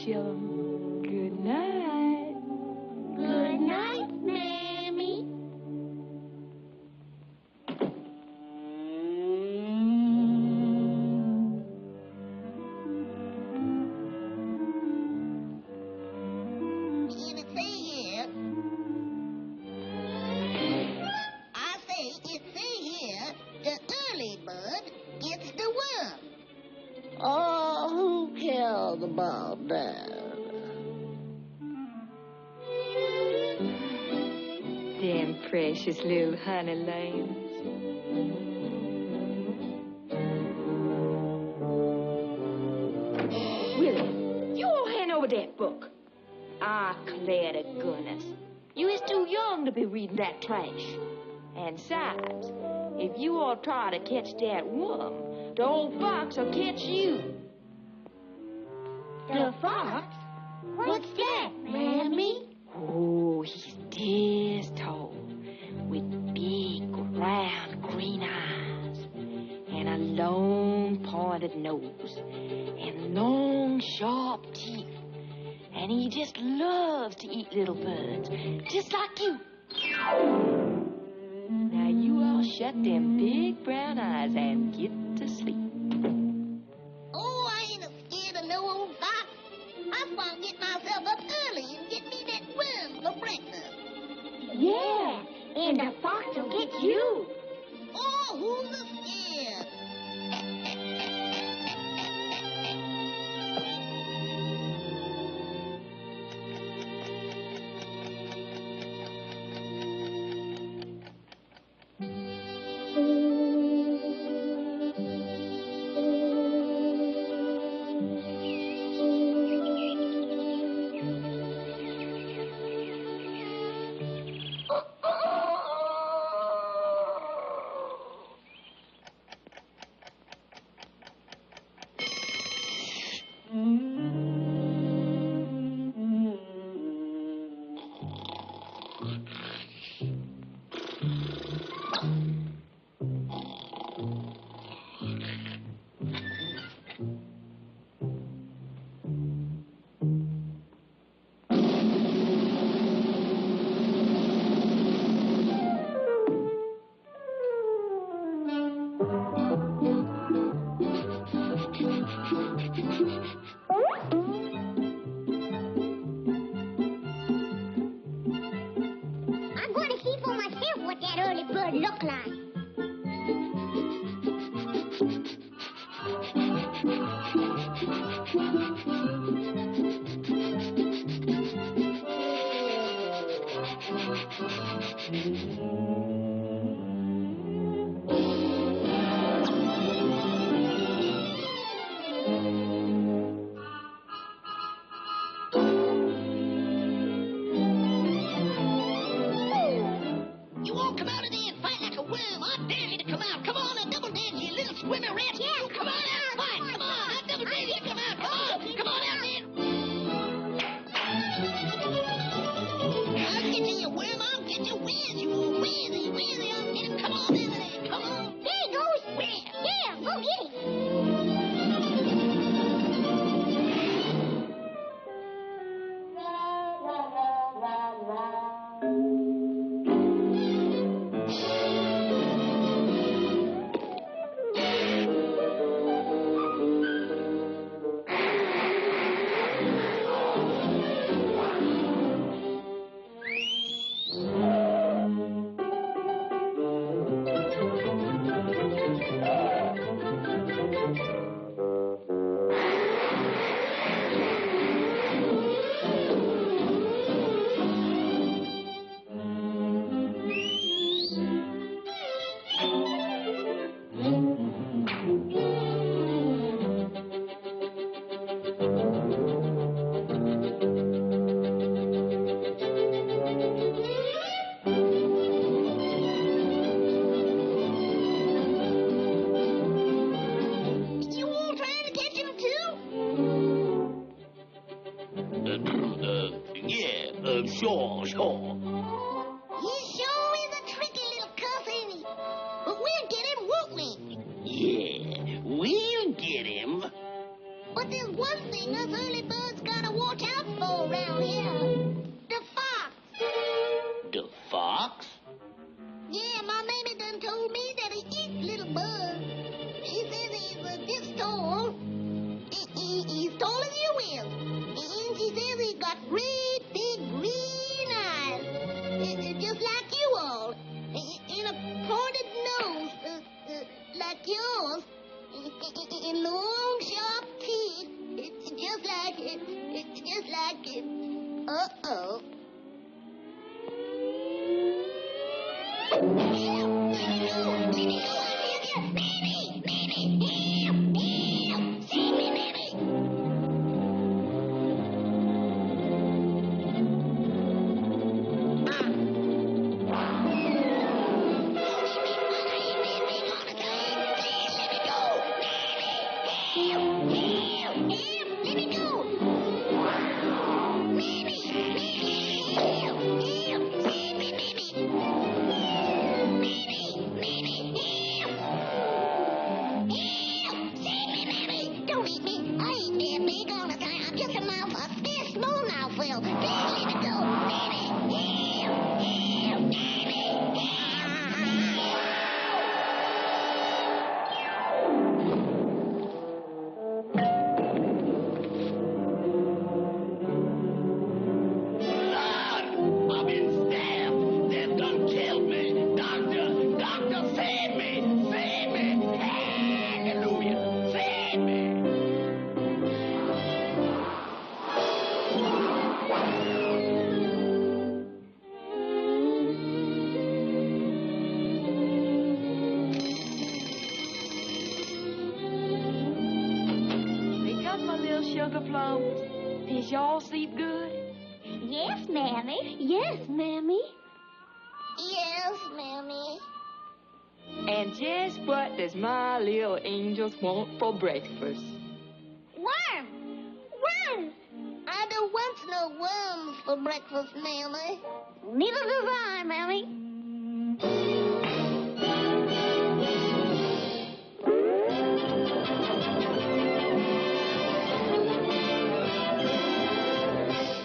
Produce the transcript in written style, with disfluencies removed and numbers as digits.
tell them good night. Good night, Mammy. Oh, who cares about that? Them precious little honey lambs. Willie, you all hand over that book. I declare to goodness, you is too young to be reading that trash. And besides, if you all try to catch that worm, the old fox will catch you. The fox? What's that, Mammy? Oh, he's this tall, with big, round, green eyes, and a long, pointed nose, and long, sharp teeth. And he just loves to eat little birds, just like you. Now you all shut them big brown eyes and get to sleep. Oh, I ain't scared of no old fox. I'm gonna get myself up early and get me that worm for breakfast. Yeah, and the fox will get you. Oh, who's scared? I'm going to see for myself what that early bird looked like. You all come out of there and fight like a worm. I dare you to come out. Come on, double dare you little swimmer rats. Yeah, Come on out, fight. Come on, I double dare you to come out. Come on, come on out there. I'll get you, you worm. I'll get you. Where's you? Where's he? Where's he? I'll get him. Come on over there. Come on. There he goes. Where? There, go get him. You all trying to catch him too? Sure. He sure is a tricky little cuss, ain't he? But we'll get him, won't we? Yeah, we'll get him. But there's one thing us early birds gotta watch out for around here. The fox. The fox? Yeah, my mammy done told me that he eats little bugs. She says he's this tall. He's tall as you is. And she says he's got great big green eyes. Just like you all. And a pointed nose like yours. And long sharp teeth. Just like uh-oh. Don't eat me. I ain't that big all the time. I'm just a mouth, a very small mouth. Well, please let me go. I've been stabbed. They've done killed me. Doctor, save me. Save me. Hallelujah. Save me. Wake up, my little sugar plums. Did y'all sleep good? Yes, Mammy. Yes, Mammy. Yes, Mammy. And just what does my little angels want for breakfast? Worms! Worms! I don't want no worms for breakfast, Mammy. Neither does I, Mammy.